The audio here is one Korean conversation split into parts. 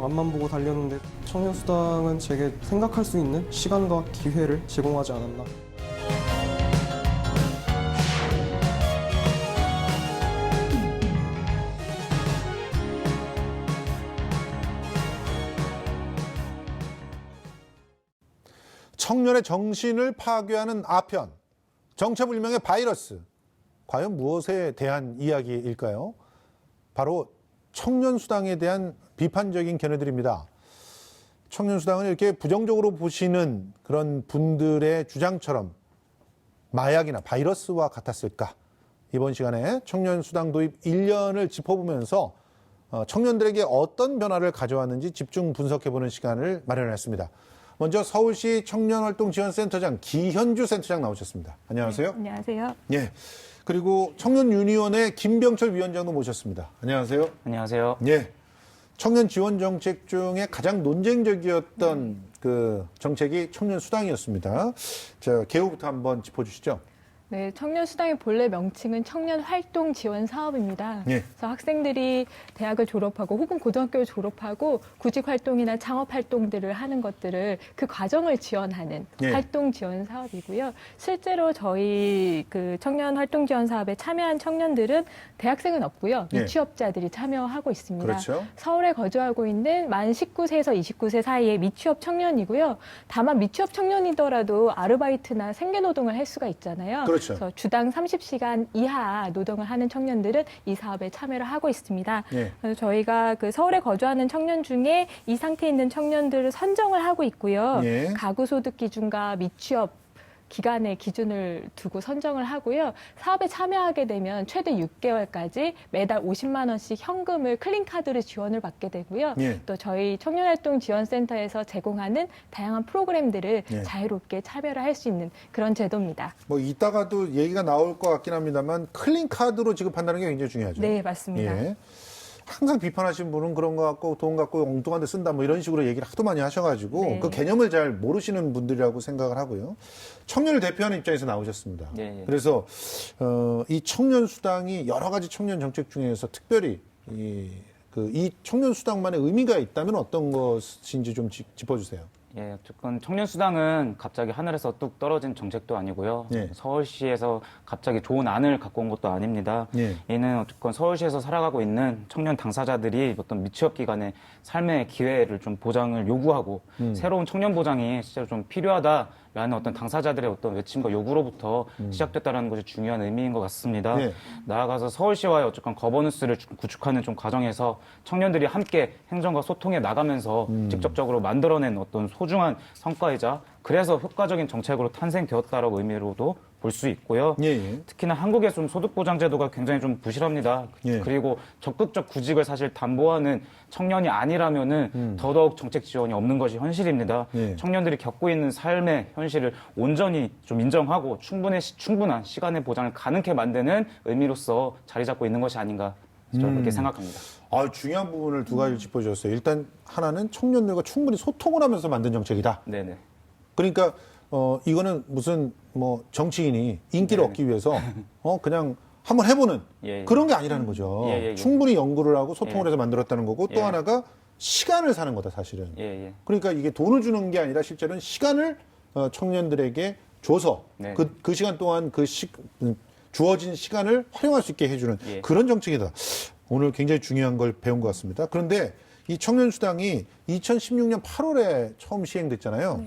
앞만 보고 달렸는데 청년수당은 제게 생각할 수 있는 시간과 기회를 제공하지 않았나. 청년의 정신을 파괴하는 아편, 정체불명의 바이러스. 과연 무엇에 대한 이야기일까요? 바로 청년수당에 대한 비판적인 견해들입니다. 청년수당을 이렇게 부정적으로 보시는 그런 분들의 주장처럼 마약이나 바이러스와 같았을까? 이번 시간에 청년수당 도입 1년을 짚어보면서 청년들에게 어떤 변화를 가져왔는지 집중 분석해보는 시간을 마련했습니다. 먼저 서울시 청년활동지원센터장 기현주 센터장 나오셨습니다. 안녕하세요. 네, 안녕하세요. 예. 그리고 청년유니온의 김병철 위원장도 모셨습니다. 안녕하세요. 안녕하세요. 예. 청년 지원 정책 중에 가장 논쟁적이었던 그 정책이 청년 수당이었습니다. 자, 개요부터 한번 짚어주시죠. 네, 청년 수당의 본래 명칭은 청년 활동 지원 사업입니다. 예. 그래서 학생들이 대학을 졸업하고 혹은 고등학교를 졸업하고 구직 활동이나 창업 활동들을 하는 것들을 그 과정을 지원하는 예. 활동 지원 사업이고요. 실제로 저희 그 청년 활동 지원 사업에 참여한 청년들은 대학생은 없고요. 예. 미취업자들이 참여하고 있습니다. 그렇죠. 서울에 거주하고 있는 만 19세에서 29세 사이의 미취업 청년이고요. 다만 미취업 청년이더라도 아르바이트나 생계노동을 할 수가 있잖아요. 그렇죠. 그래서 주당 30시간 이하 노동을 하는 청년들은 이 사업에 참여를 하고 있습니다. 예. 그래서 저희가 그 서울에 거주하는 청년 중에 이 상태에 있는 청년들을 선정을 하고 있고요. 예. 가구 소득 기준과 미취업 기간의 기준을 두고 선정을 하고요. 사업에 참여하게 되면 최대 6개월까지 매달 50만 원씩 현금을 클린카드로 지원을 받게 되고요. 예. 또 저희 청년활동지원센터에서 제공하는 다양한 프로그램들을 예. 자유롭게 참여를 할 수 있는 그런 제도입니다. 뭐 이따가도 얘기가 나올 것 같긴 합니다만 클린 카드로 지급한다는 게 굉장히 중요하죠. 네, 맞습니다. 예. 항상 비판하신 분은 그런 거 갖고 돈 갖고 엉뚱한 데 쓴다 뭐 이런 식으로 얘기를 하도 많이 하셔가지고 네. 그 개념을 잘 모르시는 분들이라고 생각을 하고요. 청년을 대표하는 입장에서 나오셨습니다. 예, 예. 그래서 이 청년 수당이 여러 가지 청년 정책 중에서 특별히 이 청년 수당만의 의미가 있다면 어떤 것인지 좀 짚어주세요. 예, 어쨌건 청년수당은 갑자기 하늘에서 뚝 떨어진 정책도 아니고요. 예. 서울시에서 갑자기 좋은 안을 갖고 온 것도 아닙니다. 예. 이는 어쨌건 서울시에서 살아가고 있는 청년 당사자들이 어떤 미취업 기간의 삶의 기회를 좀 보장을 요구하고 새로운 청년 보장이 실제로 좀 필요하다라는 어떤 당사자들의 어떤 외침과 요구로부터 시작됐다는 것이 중요한 의미인 것 같습니다. 예. 나아가서 서울시와의 어쨌건 거버넌스를 구축하는 좀 과정에서 청년들이 함께 행정과 소통해 나가면서 직접적으로 만들어낸 어떤 소중한 성과이자 그래서 효과적인 정책으로 탄생되었다라고 의미로도 볼 수 있고요. 예, 예. 특히나 한국의 좀 소득보장제도가 굉장히 좀 부실합니다. 예. 그리고 적극적 구직을 사실 담보하는 청년이 아니라면은 더더욱 정책 지원이 없는 것이 현실입니다. 예. 청년들이 겪고 있는 삶의 현실을 온전히 좀 인정하고 충분한 시간의 보장을 가능케 만드는 의미로서 자리 잡고 있는 것이 아닌가 저는 그렇게 생각합니다. 아, 중요한 부분을 두 가지를 짚어주셨어요. 일단 하나는 청년들과 충분히 소통을 하면서 만든 정책이다. 네네. 그러니까 이거는 무슨 뭐 정치인이 인기를 얻기 위해서 그냥 한번 해보는 예, 예. 그런 게 아니라는 거죠. 예, 예, 예. 충분히 연구를 하고 소통을 예. 해서 만들었다는 거고 또 예. 하나가 시간을 사는 거다 사실은. 예, 예. 그러니까 이게 돈을 주는 게 아니라 실제로는 시간을 청년들에게 줘서 네. 그 시간 동안 주어진 시간을 활용할 수 있게 해주는 예. 그런 정책이다. 오늘 굉장히 중요한 걸 배운 것 같습니다. 그런데 이 청년수당이 2016년 8월에 처음 시행됐잖아요.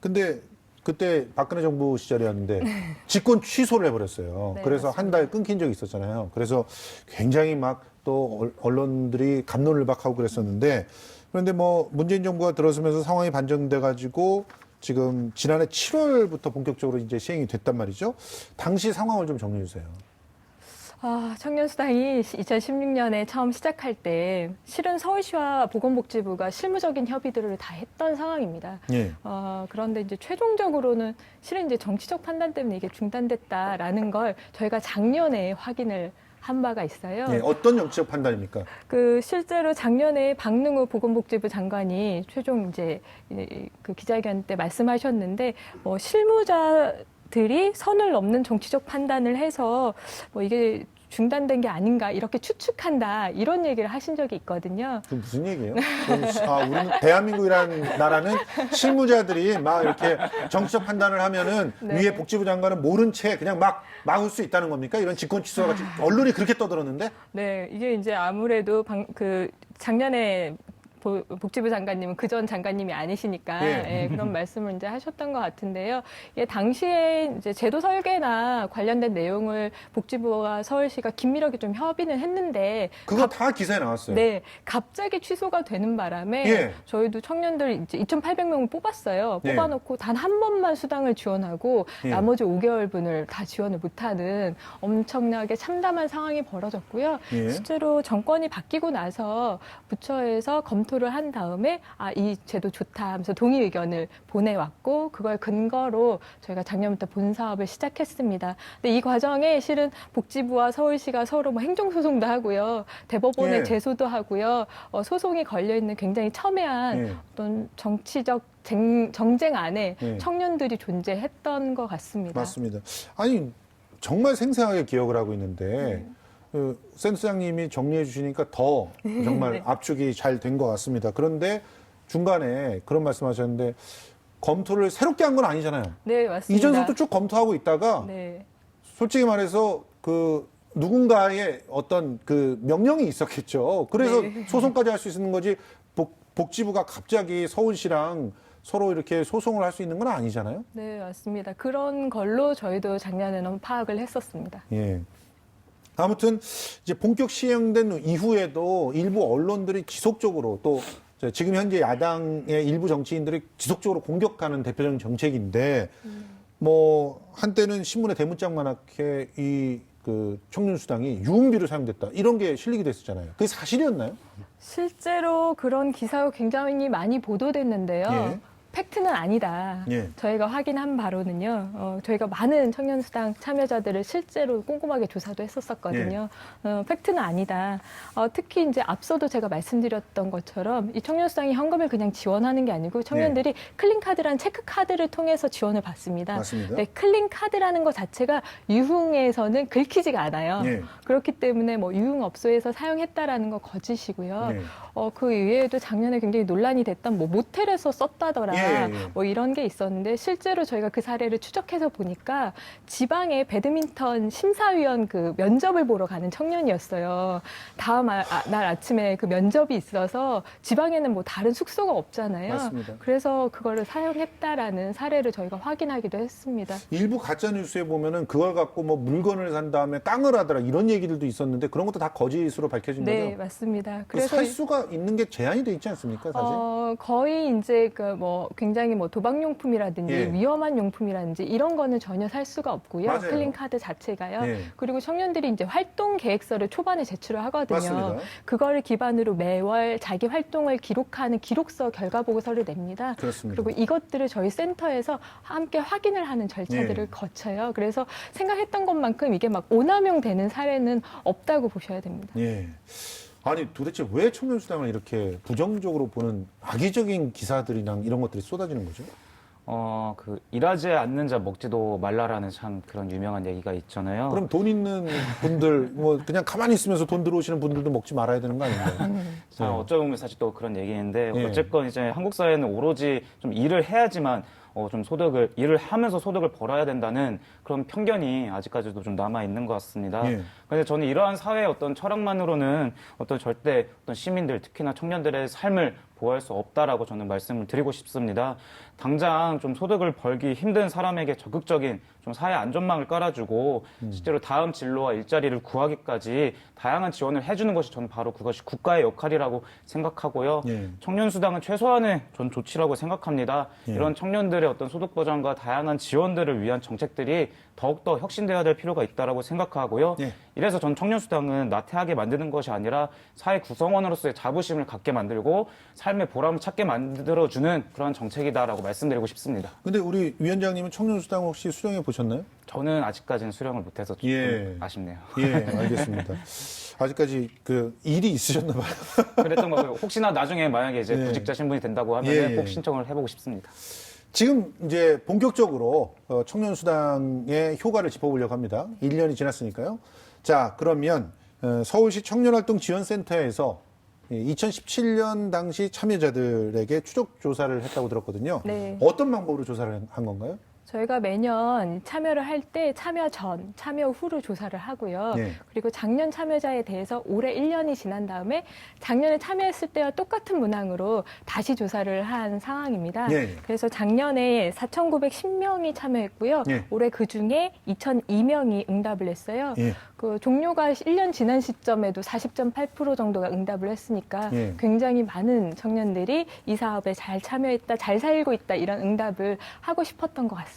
근데 그때 박근혜 정부 시절이었는데 직권 취소를 해버렸어요. 네, 그래서 한 달 끊긴 적이 있었잖아요. 그래서 굉장히 막 또 언론들이 갑론을박하고 그랬었는데 그런데 뭐 문재인 정부가 들어서면서 상황이 반전돼 가지고 지금 지난해 7월부터 본격적으로 이제 시행이 됐단 말이죠. 당시 상황을 좀 정리해 주세요. 청년수당이 2016년에 처음 시작할 때 실은 서울시와 보건복지부가 실무적인 협의들을 다 했던 상황입니다. 예. 그런데 이제 최종적으로는 실은 이제 정치적 판단 때문에 이게 중단됐다라는 걸 저희가 작년에 확인을 한 바가 있어요. 예. 어떤 정치적 판단입니까? 실제로 작년에 박능우 보건복지부 장관이 최종 이제 그 기자회견 때 말씀하셨는데 실무자들이 선을 넘는 정치적 판단을 해서 이게 중단된 게 아닌가 이렇게 추측한다 이런 얘기를 하신 적이 있거든요. 그 무슨 얘기예요? 우리는 대한민국이라는 나라는 실무자들이 막 이렇게 정치적 판단을 하면은 네. 위에 복지부 장관은 모른 채 그냥 막 막을 수 있다는 겁니까? 이런 직권 취소가 같이 언론이 그렇게 떠들었는데? 네, 이게 이제 아무래도 작년에 복지부 장관님은 그전 장관님이 아니시니까 예. 그런 말씀을 이제 하셨던 것 같은데요. 당시에 이제 제도 설계나 관련된 내용을 복지부와 서울시가 긴밀하게 좀 협의는 했는데 그거 다 기사에 나왔어요. 네, 갑자기 취소가 되는 바람에 예. 저희도 청년들 이제 2,800명을 뽑았어요. 예. 뽑아놓고 단 한 번만 수당을 지원하고 예. 나머지 5개월분을 다 지원을 못하는 엄청나게 참담한 상황이 벌어졌고요. 예. 실제로 정권이 바뀌고 나서 부처에서 검토를 한 다음에 이 제도 좋다 하면서 동의 의견을 보내왔고 그걸 근거로 저희가 작년부터 본 사업을 시작했습니다. 근데 이 과정에 실은 복지부와 서울시가 서로 뭐 행정소송도 하고요. 대법원에 예. 제소도 하고요. 소송이 걸려있는 굉장히 첨예한 예. 어떤 정치적 정쟁 안에 예. 청년들이 존재했던 것 같습니다. 맞습니다. 아니 정말 생생하게 기억을 하고 있는데 센터장님이 정리해 주시니까 더 정말 네. 압축이 잘 된 것 같습니다. 그런데 중간에 그런 말씀하셨는데 검토를 새롭게 한 건 아니잖아요. 네, 맞습니다. 이전부터 쭉 검토하고 있다가 네. 솔직히 말해서 그 누군가의 어떤 그 명령이 있었겠죠. 그래서 네. 소송까지 할 수 있는 거지 복지부가 갑자기 서울시랑 서로 이렇게 소송을 할 수 있는 건 아니잖아요. 네, 맞습니다. 그런 걸로 저희도 작년에는 파악을 했었습니다. 예. 아무튼 이제 본격 시행된 이후에도 일부 언론들이 지속적으로 또 지금 현재 야당의 일부 정치인들이 지속적으로 공격하는 대표적인 정책인데 뭐 한때는 신문에 대문짝만하게 이 그 청년수당이 유흥비로 사용됐다 이런 게 실리기도 했었잖아요. 그게 사실이었나요? 실제로 그런 기사가 굉장히 많이 보도됐는데요. 예. 팩트는 아니다. 예. 저희가 확인한 바로는요. 저희가 많은 청년수당 참여자들을 실제로 꼼꼼하게 조사도 했었거든요. 팩트는 아니다. 특히 이제 앞서도 제가 말씀드렸던 것처럼 이 청년수당이 현금을 그냥 지원하는 게 아니고 청년들이 클린카드라는 체크카드를 통해서 지원을 받습니다. 맞습니다. 네, 클린카드라는 것 자체가 유흥에서는 긁히지가 않아요. 예. 그렇기 때문에 뭐 유흥업소에서 사용했다라는 거 거짓이고요. 예. 그 이외에도 작년에 굉장히 논란이 됐던 뭐 모텔에서 썼다더라. 예. 뭐 이런 게 있었는데 실제로 저희가 그 사례를 추적해서 보니까 지방의 배드민턴 심사위원 그 면접을 보러 가는 청년이었어요. 다음 날 아침에 그 면접이 있어서 지방에는 뭐 다른 숙소가 없잖아요. 맞습니다. 그래서 그거를 사용했다라는 사례를 저희가 확인하기도 했습니다. 일부 가짜 뉴스에 보면은 그걸 갖고 뭐 물건을 산 다음에 깡을 하더라 이런 얘기들도 있었는데 그런 것도 다 거짓으로 밝혀진 네, 거죠. 맞습니다. 그래서 살 수가 있는 게 제한이 돼 있지 않습니까, 사실? 거의 이제 그 뭐 굉장히 뭐 도박용품이라든지 예. 위험한 용품이라든지 이런 거는 전혀 살 수가 없고요. 맞아요. 클린카드 자체가요. 예. 그리고 청년들이 이제 활동 계획서를 초반에 제출을 하거든요. 맞습니다. 그거를 기반으로 매월 자기 활동을 기록하는 기록서 결과 보고서를 냅니다. 그렇습니다. 그리고 이것들을 저희 센터에서 함께 확인을 하는 절차들을 예. 거쳐요. 그래서 생각했던 것만큼 이게 막 오남용되는 사례는 없다고 보셔야 됩니다. 예. 아니 도대체 왜 청년수당을 이렇게 부정적으로 보는 악의적인 기사들이랑 이런 것들이 쏟아지는 거죠? 일하지 않는 자 먹지도 말라라는 참 그런 유명한 얘기가 있잖아요. 그럼 돈 있는 분들 뭐 그냥 가만히 있으면서 돈 들어오시는 분들도 먹지 말아야 되는 거 아닌가요? 자, 어쩌면 사실 또 그런 얘기인데 예. 어쨌건 이제 한국 사회는 오로지 좀 일을 해야지만 좀 일을 하면서 소득을 벌어야 된다는 그런 편견이 아직까지도 좀 남아 있는 것 같습니다. 예. 그런데 저는 이러한 사회의 어떤 철학만으로는 절대 시민들, 특히나 청년들의 삶을 보호할 수 없다라고 저는 말씀을 드리고 싶습니다. 당장 좀 소득을 벌기 힘든 사람에게 적극적인 좀 사회 안전망을 깔아주고 실제로 다음 진로와 일자리를 구하기까지 다양한 지원을 해주는 것이 저는 바로 그것이 국가의 역할이라고 생각하고요. 예. 청년수당은 최소한의 전 조치라고 생각합니다. 예. 이런 청년들의 어떤 소득 보장과 다양한 지원들을 위한 정책들이 더욱더 혁신되어야 될 필요가 있다고 생각하고요. 예. 이래서 전 청년수당은 나태하게 만드는 것이 아니라 사회 구성원으로서의 자부심을 갖게 만들고 삶의 보람을 찾게 만들어주는 그런 정책이다라고 말씀드리고 싶습니다. 근데 우리 위원장님은 청년수당 혹시 수령해 보셨나요? 저는 아직까지는 수령을 못해서 조금 예. 아쉽네요. 예, 알겠습니다. 아직까지 그 일이 있으셨나 봐요. 그랬던 거고요. 혹시나 나중에 만약에 이제 예. 구직자 신분이 된다고 하면 예, 예. 꼭 신청을 해보고 싶습니다. 지금 이제 본격적으로 청년수당의 효과를 짚어보려고 합니다. 1년이 지났으니까요. 자, 그러면 서울시 청년활동지원센터에서 2017년 당시 참여자들에게 추적 조사를 했다고 들었거든요. 네. 어떤 방법으로 조사를 한 건가요? 저희가 매년 참여를 할 때 참여 전, 참여 후로 조사를 하고요. 네. 그리고 작년 참여자에 대해서 올해 1년이 지난 다음에 작년에 참여했을 때와 똑같은 문항으로 다시 조사를 한 상황입니다. 네. 그래서 작년에 4,910명이 참여했고요. 네. 올해 그중에 2,002명이 응답을 했어요. 예. 그 종료가 1년 지난 시점에도 40.8% 정도가 응답을 했으니까 예. 굉장히 많은 청년들이 이 사업에 잘 참여했다, 잘 살고 있다 이런 응답을 하고 싶었던 것 같습니다.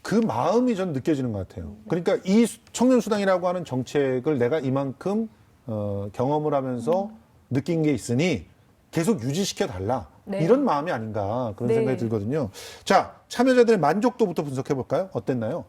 그 마음이 전 느껴지는 것 같아요. 그러니까 이 청년수당이라고 하는 정책을 내가 이만큼 경험을 하면서 느낀 게 있으니 계속 유지시켜 달라. 네. 이런 마음이 아닌가 그런 네. 생각이 들거든요. 자, 참여자들의 만족도부터 분석해 볼까요? 어땠나요?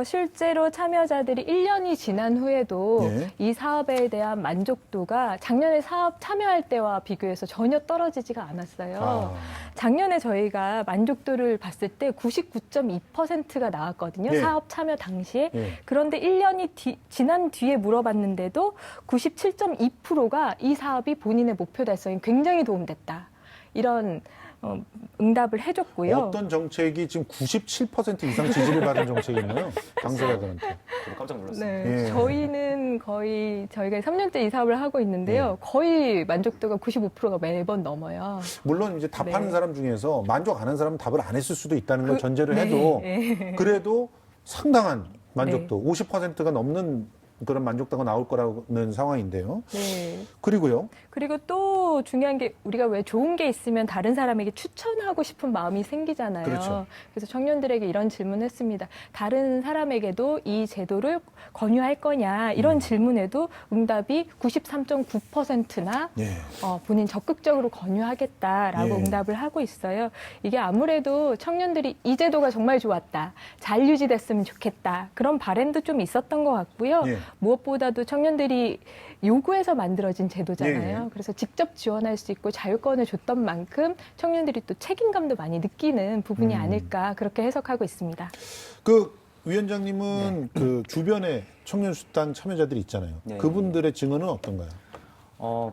실제로 참여자들이 1년이 지난 후에도 예. 이 사업에 대한 만족도가 작년에 사업 참여할 때와 비교해서 전혀 떨어지지가 않았어요. 아. 작년에 저희가 만족도를 봤을 때 99.2%가 나왔거든요. 예. 사업 참여 당시에. 예. 그런데 1년이 지난 뒤에 물어봤는데도 97.2%가 이 사업이 본인의 목표 달성에 굉장히 도움됐다. 이런 응답을 해줬고요. 어떤 정책이 지금 97% 이상 지지를 받은 정책이 있나요? 당사자들한테. 저도 깜짝 놀랐어요. 네, 예. 저희는 거의 저희가 3년째 이 사업을 하고 있는데요. 거의 만족도가 95%가 매번 넘어요. 물론 이제 답하는 네. 사람 중에서 만족 안 한 사람은 답을 안 했을 수도 있다는 걸 전제를 네, 해도 네. 그래도 상당한 만족도, 50%가 넘는 그런 만족도가 나올 거라는 상황인데요. 네. 그리고요. 그리고 또 중요한 게 우리가 왜 좋은 게 있으면 다른 사람에게 추천하고 싶은 마음이 생기잖아요. 그렇죠. 그래서 청년들에게 이런 질문을 했습니다. 다른 사람에게도 이 제도를 권유할 거냐 이런 질문에도 응답이 93.9%나 예. 본인 적극적으로 권유하겠다라고 예. 응답을 하고 있어요. 이게 아무래도 청년들이 이 제도가 정말 좋았다. 잘 유지됐으면 좋겠다. 그런 바람도 좀 있었던 것 같고요. 예. 무엇보다도 청년들이 요구해서 만들어진 제도잖아요. 예. 그래서 직접 지원할 수 있고 자율권을 줬던 만큼 청년들이 또 책임감도 많이 느끼는 부분이 아닐까 그렇게 해석하고 있습니다. 그 위원장님은 그 주변에 청년수당 참여자들이 있잖아요. 네. 그분들의 증언은 어떤가요?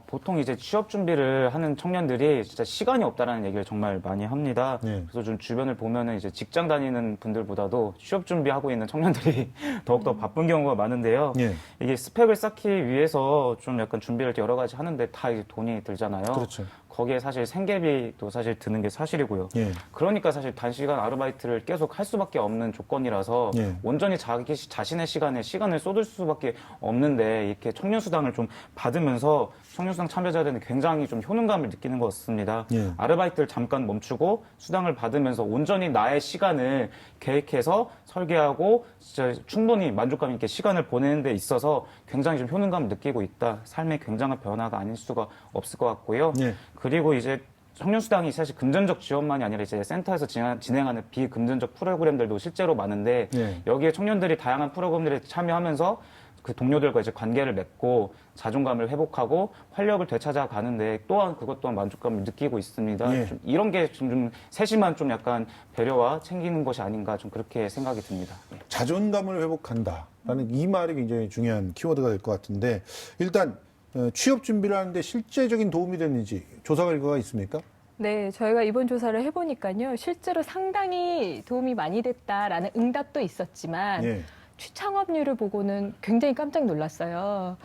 보통 이제 취업 준비를 하는 청년들이 진짜 시간이 없다라는 얘기를 정말 많이 합니다. 네. 그래서 좀 주변을 보면은 이제 직장 다니는 분들보다도 취업 준비하고 있는 청년들이 더욱더 바쁜 경우가 많은데요. 예. 이게 스펙을 쌓기 위해서 좀 약간 준비를 여러 가지 하는데 다 이제 돈이 들잖아요. 그렇죠. 거기에 사실 생계비도 사실 드는 게 사실이고요. 예. 그러니까 사실 단시간 아르바이트를 계속 할 수밖에 없는 조건이라서 예. 온전히 자신의 시간을 쏟을 수밖에 없는데 이렇게 청년수당을 좀 받으면서 청년수당 참여자들은 굉장히 좀 효능감을 느끼는 것 같습니다. 예. 아르바이트를 잠깐 멈추고 수당을 받으면서 온전히 나의 시간을 계획해서 설계하고 진짜 충분히 만족감 있게 시간을 보내는 데 있어서 굉장히 좀 효능감을 느끼고 있다. 삶의 굉장한 변화가 아닐 수가 없을 것 같고요. 예. 그리고 이제 청년수당이 사실 금전적 지원만이 아니라 이제 센터에서 진행하는 비금전적 프로그램들도 실제로 많은데 예. 여기에 청년들이 다양한 프로그램들에 참여하면서 그 동료들과 이제 관계를 맺고 자존감을 회복하고 활력을 되찾아 가는데 또한 그것 또한 만족감을 느끼고 있습니다. 예. 좀 이런 게 좀 세심한 좀 약간 배려와 챙기는 것이 아닌가 좀 그렇게 생각이 듭니다. 예. 자존감을 회복한다라는 이 말이 굉장히 중요한 키워드가 될 것 같은데 일단 취업 준비를 하는데 실제적인 도움이 됐는지 조사 결과가 있습니까? 네, 저희가 이번 조사를 해보니까요. 실제로 상당히 도움이 많이 됐다라는 응답도 있었지만 예. 취창업률을 보고는 굉장히 깜짝 놀랐어요.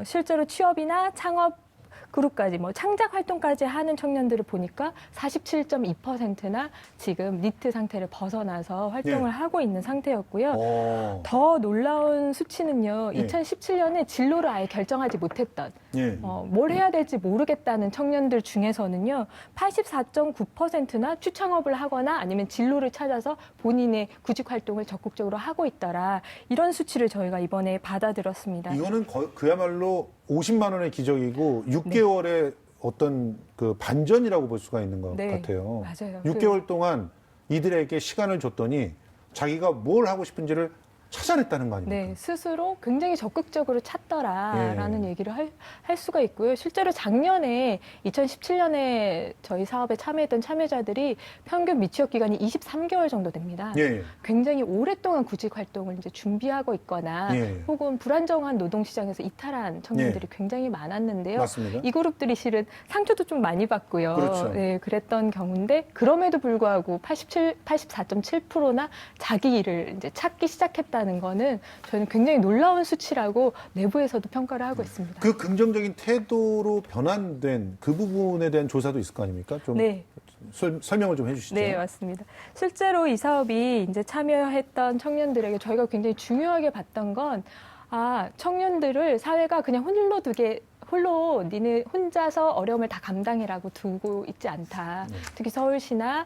실제로 취업이나 창업 그룹까지 창작 활동까지 하는 청년들을 보니까 47.2%나 지금 니트 상태를 벗어나서 활동을 예. 하고 있는 상태였고요. 어. 더 놀라운 수치는요. 예. 2017년에 진로를 아예 결정하지 못했던 예. 뭘 해야 될지 모르겠다는 청년들 중에서는요, 84.9%나 추창업을 하거나 아니면 진로를 찾아서 본인의 구직 활동을 적극적으로 하고 있더라. 이런 수치를 저희가 이번에 받아들었습니다. 이거는 그야말로 50만 원의 기적이고 6개월의 어떤 그 반전이라고 볼 수가 있는 것 네, 같아요. 맞아요. 6개월 동안 이들에게 시간을 줬더니 자기가 뭘 하고 싶은지를 찾아냈다는 거 아닙니까? 네, 스스로 굉장히 적극적으로 찾더라라는 얘기를 할 수가 있고요. 실제로 작년에 2017년에 저희 사업에 참여했던 참여자들이 평균 미취업 기간이 23개월 정도 됩니다. 예. 굉장히 오랫동안 구직 활동을 이제 준비하고 있거나 예. 혹은 불안정한 노동 시장에서 이탈한 청년들이 굉장히 많았는데요. 맞습니다. 이 그룹들이 실은 상처도 좀 많이 받고요. 그렇죠. 네, 그랬던 경우인데 그럼에도 불구하고 84.7%나 자기 일을 이제 찾기 시작했다는 거는 저는 굉장히 놀라운 수치라고 내부에서도 평가를 하고 있습니다. 그 긍정적인 태도로 변환된 그 부분에 대한 조사도 있을 거 아닙니까? 좀 네. 설명을 좀 해주시죠. 네, 맞습니다. 실제로 이 사업이 이제 참여했던 청년들에게 저희가 굉장히 중요하게 봤던 건, 청년들을 사회가 그냥 홀로 니네 혼자서 어려움을 다 감당해라고 두고 있지 않다. 특히 서울시나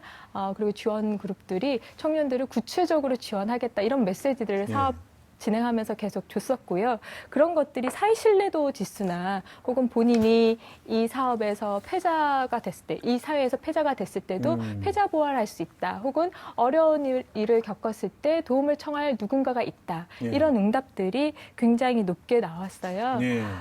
그리고 지원 그룹들이 청년들을 구체적으로 지원하겠다 이런 메시지들을 사업 진행하면서 계속 줬었고요. 그런 것들이 사회 신뢰도 지수나 혹은 본인이 이 사업에서 패자가 됐을 때, 이 사회에서 패자가 됐을 때도 패자 부활할 수 있다. 혹은 어려운 일을 겪었을 때 도움을 청할 누군가가 있다. 이런 응답들이 굉장히 높게 나왔어요.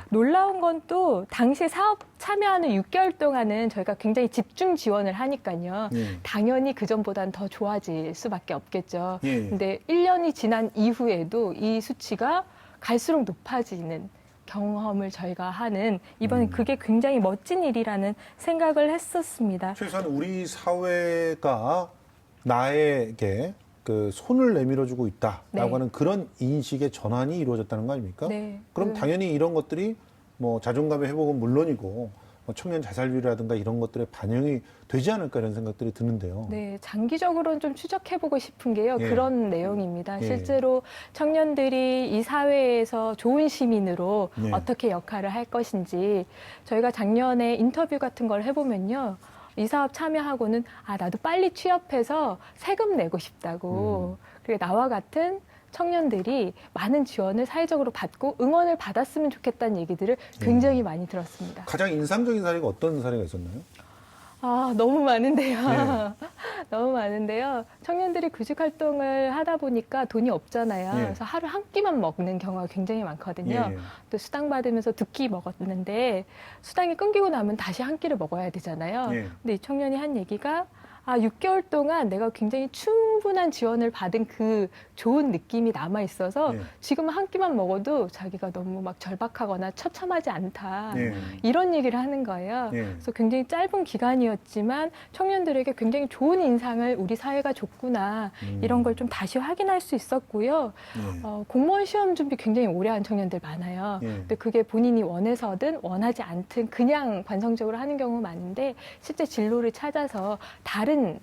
놀라운 건 또 당시 사업 참여하는 6개월 동안은 저희가 굉장히 집중 지원을 하니까요. 당연히 그전보다는 더 좋아질 수밖에 없겠죠. 근데 1년이 지난 이후에도 이 수치가 갈수록 높아지는 경험을 저희가 하는 이번엔 그게 굉장히 멋진 일이라는 생각을 했었습니다. 최소한 우리 사회가 나에게 그 손을 내밀어주고 있다라고 네. 하는 그런 인식의 전환이 이루어졌다는 거 아닙니까? 네. 그럼 당연히 이런 것들이 뭐 자존감의 회복은 물론이고 뭐 청년 자살률이라든가 이런 것들에 반영이 되지 않을까 이런 생각들이 드는데요. 네, 장기적으로는 좀 추적해보고 싶은 게요. 그런 내용입니다. 예. 실제로 청년들이 이 사회에서 좋은 시민으로 어떻게 역할을 할 것인지 저희가 작년에 인터뷰 같은 걸 해보면요. 이 사업 참여하고는 나도 빨리 취업해서 세금 내고 싶다고. 그리고 나와 같은 청년들이 많은 지원을 사회적으로 받고 응원을 받았으면 좋겠다는 얘기들을 굉장히 많이 들었습니다. 가장 인상적인 사례가 어떤 사례가 있었나요? 너무 많은데요. 너무 많은데요. 청년들이 구직 활동을 하다 보니까 돈이 없잖아요. 그래서 하루 한 끼만 먹는 경우가 굉장히 많거든요. 또 수당 받으면서 두 끼 먹었는데 수당이 끊기고 나면 다시 한 끼를 먹어야 되잖아요. 근데 이 청년이 한 얘기가 6개월 동안 내가 굉장히 충분한 지원을 받은 그 좋은 느낌이 남아 있어서 지금 한 끼만 먹어도 자기가 너무 막 절박하거나 처참하지 않다. 이런 얘기를 하는 거예요. 그래서 굉장히 짧은 기간이었지만 청년들에게 굉장히 좋은 인상을 우리 사회가 줬구나. 이런 걸 좀 다시 확인할 수 있었고요. 공무원 시험 준비 굉장히 오래 한 청년들 많아요. 근데 그게 본인이 원해서든 원하지 않든 그냥 관성적으로 하는 경우 많은데 실제 진로를 찾아서 다른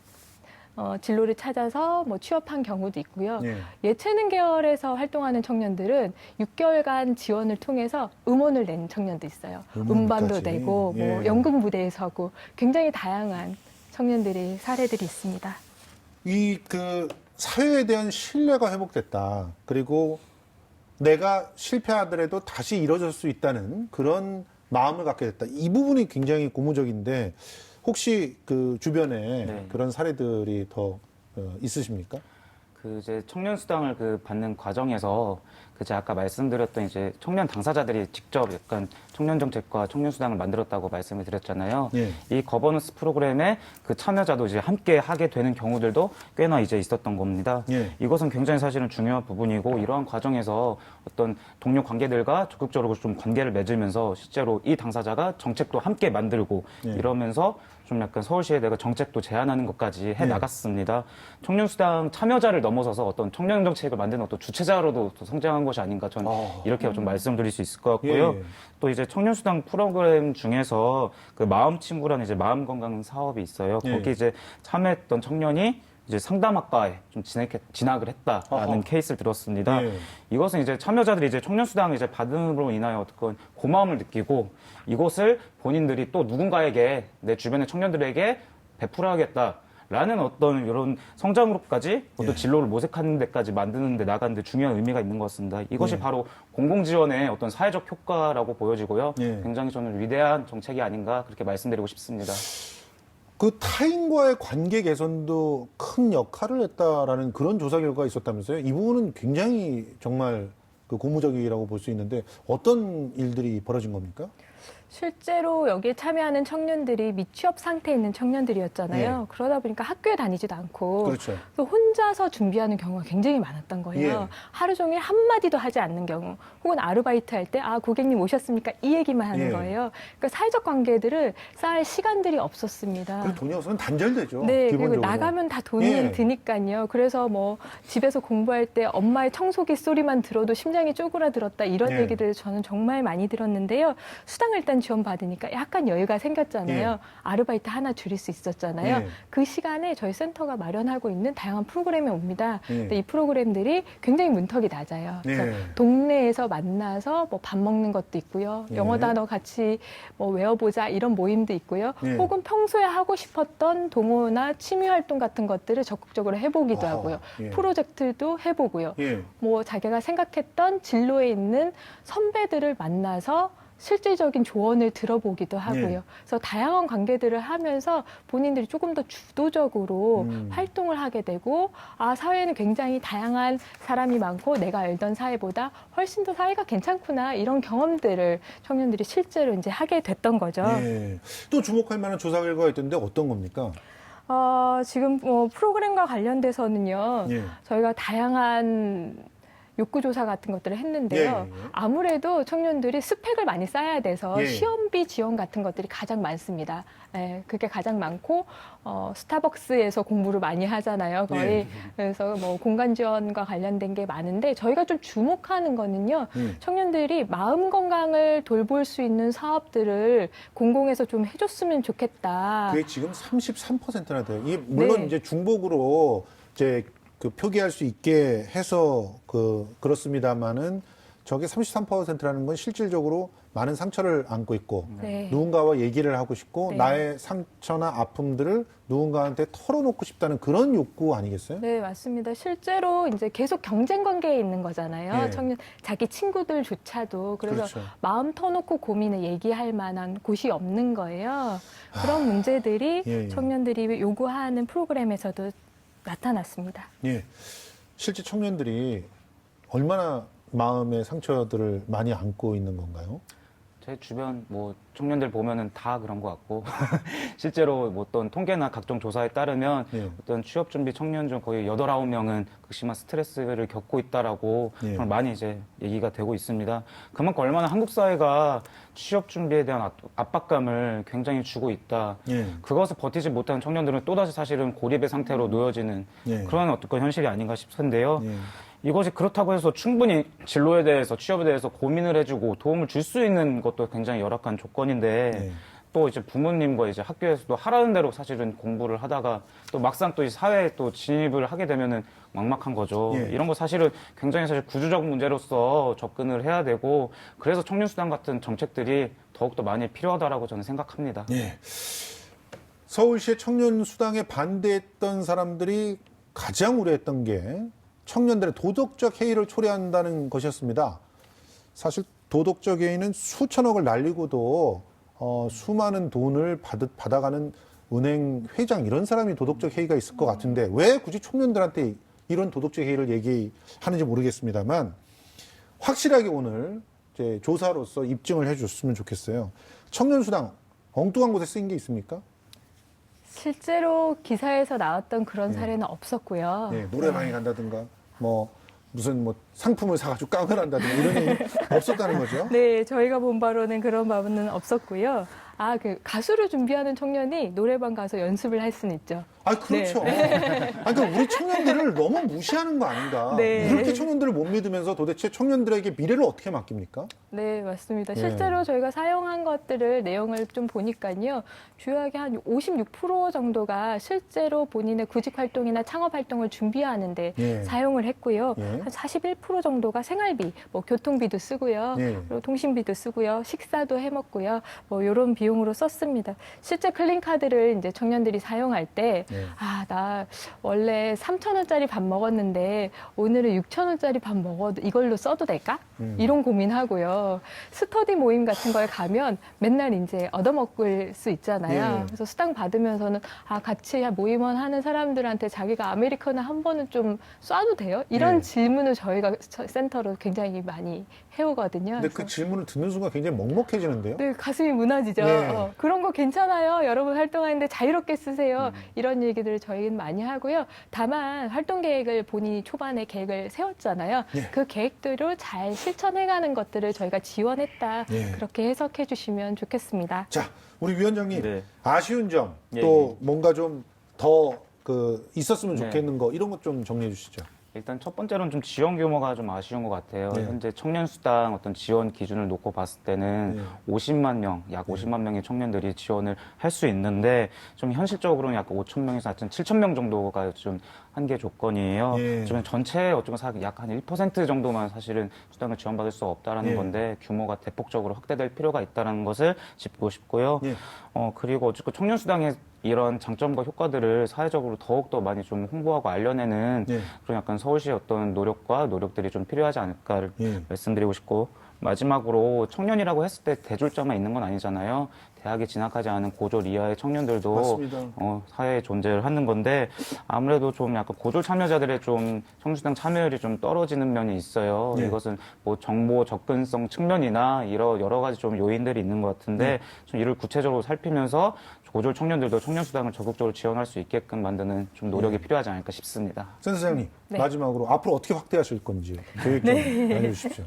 진로를 찾아서 뭐 취업한 경우도 있고요. 예체능 계열에서 활동하는 청년들은 6개월간 지원을 통해서 음원을 낸 청년도 있어요. 음반도 내고 뭐 연극 무대에 서고 굉장히 다양한 청년들이 사례들이 있습니다. 이 그 사회에 대한 신뢰가 회복됐다. 그리고 내가 실패하더라도 다시 일어설 수 있다는 그런 마음을 갖게 됐다. 이 부분이 굉장히 고무적인데 혹시 그 주변에 그런 사례들이 더 있으십니까? 그 이제 청년 수당을 받는 과정에서 제가 아까 말씀드렸던 이제 청년 당사자들이 직접 약간 청년 정책과 청년 수당을 만들었다고 말씀을 드렸잖아요. 이 거버넌스 프로그램에 그 참여자도 이제 함께 하게 되는 경우들도 꽤나 이제 있었던 겁니다. 이것은 굉장히 사실은 중요한 부분이고 이러한 과정에서 어떤 동료 관계들과 적극적으로 좀 관계를 맺으면서 실제로 이 당사자가 정책도 함께 만들고 이러면서 좀 약간 서울시에 내가 정책도 제안하는 것까지 해 나갔습니다. 청년수당 참여자를 넘어서서 어떤 청년 정책을 만드는 어떤 주체자로도 또 성장한 것이 아닌가 저는 이렇게 좀 말씀드릴 수 있을 것 같고요. 또 이제 청년수당 프로그램 중에서 그 마음친구라는 이제 마음 건강 사업이 있어요. 거기 이제 참여했던 청년이 이제 상담학과에 좀 진학을 했다라는 케이스를 들었습니다. 이것은 이제 참여자들이 이제 청년수당을 이제 받음으로 인하여 어떤 고마움을 느끼고 이것을 본인들이 또 누군가에게 내 주변의 청년들에게 베풀어야겠다라는 어떤 이런 성장으로까지 또 진로를 모색하는 데까지 만드는 데 나가는 데 중요한 의미가 있는 것 같습니다. 이것이 바로 공공지원의 어떤 사회적 효과라고 보여지고요. 굉장히 저는 위대한 정책이 아닌가 그렇게 말씀드리고 싶습니다. 그 타인과의 관계 개선도 큰 역할을 했다라는 그런 조사 결과가 있었다면서요? 이 부분은 굉장히 정말 그 고무적이라고 볼 수 있는데 어떤 일들이 벌어진 겁니까? 실제로 여기에 참여하는 청년들이 미취업 상태에 있는 청년들이었잖아요. 예. 그러다 보니까 학교에 다니지도 않고 그렇죠. 또 혼자서 준비하는 경우가 굉장히 많았던 거예요. 예. 하루 종일 한마디도 하지 않는 경우 혹은 아르바이트 할 때 아, 고객님 오셨습니까? 이 얘기만 하는 예. 거예요. 그러니까 사회적 관계들을 쌓을 시간들이 없었습니다. 그 돈이 없으면 단절되죠. 네, 기본적으로. 그리고 나가면 다 돈이 예. 드니까요. 그래서 뭐 집에서 공부할 때 엄마의 청소기 소리만 들어도 심장이 쪼그라들었다 이런 예. 얘기들을 저는 정말 많이 들었는데요. 수당을 일단 지원받으니까 약간 여유가 생겼잖아요. 예. 아르바이트 하나 줄일 수 있었잖아요. 예. 그 시간에 저희 센터가 마련하고 있는 다양한 프로그램이 옵니다. 예. 근데 이 프로그램들이 굉장히 문턱이 낮아요. 그래서 예. 동네에서 만나서 뭐 밥 먹는 것도 있고요. 예. 영어 단어 같이 뭐 외워보자 이런 모임도 있고요. 예. 혹은 평소에 하고 싶었던 동호나 취미 활동 같은 것들을 적극적으로 해보기도 아하, 하고요. 예. 프로젝트도 해보고요. 예. 뭐 자기가 생각했던 진로에 있는 선배들을 만나서 실질적인 조언을 들어보기도 하고요. 예. 그래서 다양한 관계들을 하면서 본인들이 조금 더 주도적으로 활동을 하게 되고 아 사회에는 굉장히 다양한 사람이 많고 내가 알던 사회보다 훨씬 더 사회가 괜찮구나 이런 경험들을 청년들이 실제로 이제 하게 됐던 거죠. 예. 또 주목할 만한 조사 결과가 있던데 어떤 겁니까? 지금 뭐 프로그램과 관련돼서는요. 예. 저희가 다양한 욕구조사 같은 것들을 했는데요. 예, 예. 아무래도 청년들이 스펙을 많이 쌓아야 돼서 예. 시험비 지원 같은 것들이 가장 많습니다. 예, 그게 가장 많고 스타벅스에서 공부를 많이 하잖아요. 거의. 예. 그래서 뭐 공간 지원과 관련된 게 많은데 저희가 좀 주목하는 거는요. 청년들이 마음 건강을 돌볼 수 있는 사업들을 공공에서 좀 해줬으면 좋겠다. 그게 지금 33%나 돼요. 이게 물론 네. 이제 중복으로 이제 그 표기할 수 있게 해서 그렇습니다만은 저게 33%라는 건 실질적으로 많은 상처를 안고 있고 네. 누군가와 얘기를 하고 싶고 네. 나의 상처나 아픔들을 누군가한테 털어놓고 싶다는 그런 욕구 아니겠어요? 네, 맞습니다. 실제로 이제 계속 경쟁 관계에 있는 거잖아요. 예. 청년, 자기 친구들조차도. 그래서 그렇죠. 마음 터놓고 고민을 얘기할 만한 곳이 없는 거예요. 그런 문제들이 예, 예. 청년들이 요구하는 프로그램에서도 나타났습니다. 예. 실제 청년들이 얼마나 마음의 상처들을 많이 안고 있는 건가요? 제 주변 뭐 청년들 보면은 다 그런 것 같고 실제로 뭐 어떤 통계나 각종 조사에 따르면 예. 어떤 취업 준비 청년 중 거의 8, 9명은 극심한 스트레스를 겪고 있다라고 예. 정말 많이 이제 얘기가 되고 있습니다. 그만큼 얼마나 한국 사회가 취업 준비에 대한 압박감을 굉장히 주고 있다. 예. 그것을 버티지 못하는 청년들은 또다시 사실은 고립의 상태로 놓여지는 예. 그런 어떤 현실이 아닌가 싶은데요. 예. 이것이 그렇다고 해서 충분히 진로에 대해서 취업에 대해서 고민을 해주고 도움을 줄 수 있는 것도 굉장히 열악한 조건인데 네. 또 이제 부모님과 이제 학교에서도 하라는 대로 사실은 공부를 하다가 또 막상 또 이 사회에 또 진입을 하게 되면은 막막한 거죠. 예. 이런 거 사실은 굉장히 사실 구조적 문제로서 접근을 해야 되고 그래서 청년수당 같은 정책들이 더욱더 많이 필요하다라고 저는 생각합니다. 예. 서울시의 청년 수당에 반대했던 사람들이 가장 우려했던 게 청년들의 도덕적 해이를 초래한다는 것이었습니다. 사실 도덕적 해이는 수천억을 날리고도 수많은 돈을 받아가는 은행 회장 이런 사람이 도덕적 해이가 있을 것 같은데 왜 굳이 청년들한테 이런 도덕적 해이를 얘기하는지 모르겠습니다만 확실하게 오늘 이제 조사로서 입증을 해줬으면 좋겠어요. 청년 수당 엉뚱한 곳에 쓰인 게 있습니까? 실제로 기사에서 나왔던 그런 사례는 없었고요. 네, 노래방에 간다든가 뭐 무슨 뭐 상품을 사가지고 깡을 한다든가 이런 일이 없었다는 거죠. 네, 저희가 본 바로는 그런 바는 없었고요. 그 가수를 준비하는 청년이 노래방 가서 연습을 할 수는 있죠. 아, 그렇죠. 그러니까 우리 청년들을 너무 무시하는 거 아닌가. 네. 이렇게 청년들을 못 믿으면서 도대체 청년들에게 미래를 어떻게 맡깁니까? 네, 맞습니다. 예. 실제로 저희가 사용한 것들을 내용을 좀 보니까요. 주요하게 한 56% 정도가 실제로 본인의 구직 활동이나 창업 활동을 준비하는데 예. 사용을 했고요. 예. 한 41% 정도가 생활비, 뭐 교통비도 쓰고요. 예. 그리고 통신비도 쓰고요. 식사도 해 먹고요. 뭐 이런 비용으로 썼습니다. 실제 클린카드를 이제 청년들이 사용할 때 예. 나 원래 3,000원짜리 밥 먹었는데 오늘은 6,000원짜리 밥 먹어도 이걸로 써도 될까? 이런 고민하고요. 스터디 모임 같은 거에 가면 맨날 이제 얻어먹을 수 있잖아요. 예. 그래서 수당 받으면서는 같이 모임원 하는 사람들한테 자기가 아메리카노 한 번은 좀 쏴도 돼요? 이런 예. 질문을 저희가 센터로 굉장히 많이 해오거든요. 근데 그 그래서 질문을 듣는 순간 굉장히 먹먹해지는데요. 네, 가슴이 무너지죠. 네. 그런 거 괜찮아요. 여러분 활동하는데 자유롭게 쓰세요. 이런 얘기들을 저희는 많이 하고요. 다만 활동 계획을 본인이 초반에 계획을 세웠잖아요. 네. 그 계획대로 잘 실천해가는 것들을 저희가 지원했다. 네. 그렇게 해석해 주시면 좋겠습니다. 자, 우리 위원장님 네. 아쉬운 점, 예, 또 뭔가 좀 더 있었으면 네. 좋겠는 거 이런 것 좀 정리해 주시죠. 일단 첫 번째로는 좀 지원 규모가 좀 아쉬운 것 같아요. 네. 현재 청년수당 어떤 지원 기준을 놓고 봤을 때는 네. 50만 명, 약 50만 명의 청년들이 지원을 할 수 있는데 좀 현실적으로는 약 5천 명에서 7천 명 정도가 좀 한계 조건이에요. 예. 좀 전체 약 한 1% 정도만 사실은 수당을 지원받을 수 없다라는 예. 건데 규모가 대폭적으로 확대될 필요가 있다는 것을 짚고 싶고요. 예. 그리고 어쨌든 청년수당의 이런 장점과 효과들을 사회적으로 더욱더 많이 좀 홍보하고 알려내는 예. 그런 약간 서울시의 어떤 노력과 노력들이 좀 필요하지 않을까를 예. 말씀드리고 싶고, 마지막으로 청년이라고 했을 때 대졸자만 있는 건 아니잖아요. 대학에 진학하지 않은 고졸 이하의 청년들도 맞습니다. 사회에 존재를 하는 건데, 아무래도 좀 약간 고졸 참여자들의 좀 청년수당 참여율이 좀 떨어지는 면이 있어요. 네. 이것은 뭐 정보 접근성 측면이나 여러 가지 좀 요인들이 있는 것 같은데, 좀 이를 구체적으로 살피면서 고졸 청년들도 청년수당을 적극적으로 지원할 수 있게끔 만드는 좀 노력이 필요하지 않을까 싶습니다. 센터장님 네. 마지막으로 앞으로 어떻게 확대하실 건지 계획 좀 알려주십시오.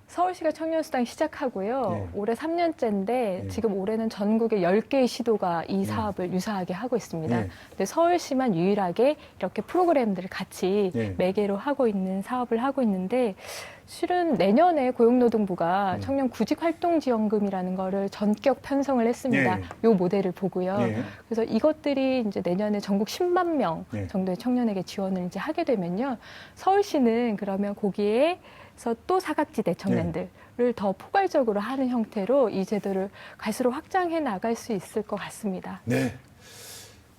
서울시가 청년수당 시작하고요. 네. 올해 3년째인데 지금 올해는 전국에 10개의 시도가 이 사업을 유사하게 하고 있습니다. 네. 근데 서울시만 유일하게 이렇게 프로그램들을 같이 네. 매개로 하고 있는 사업을 하고 있는데, 실은 내년에 고용노동부가 청년 구직활동지원금이라는 거를 전격 편성을 했습니다. 네. 이 모델을 보고요. 네. 그래서 이것들이 이제 내년에 전국 10만 명 네. 정도의 청년에게 지원을 이제 하게 되면요. 서울시는 그러면 거기에서 또 사각지대 청년들을 더 포괄적으로 하는 형태로 이 제도를 갈수록 확장해 나갈 수 있을 것 같습니다. 네.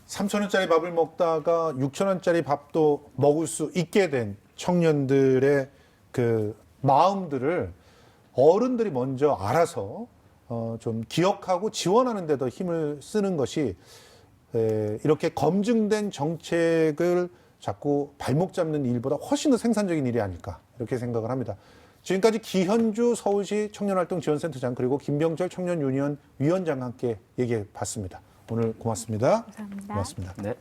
3,000원짜리 밥을 먹다가 6,000원짜리 밥도 먹을 수 있게 된 청년들의 그 마음들을 어른들이 먼저 알아서 좀 기억하고 지원하는 데 더 힘을 쓰는 것이 이렇게 검증된 정책을 자꾸 발목 잡는 일보다 훨씬 더 생산적인 일이 아닐까 이렇게 생각을 합니다. 지금까지 기현주 서울시 청년활동지원센터장 그리고 김병철 청년유니언 위원장과 함께 얘기해 봤습니다. 오늘 고맙습니다. 감사합니다. 고맙습니다. 네.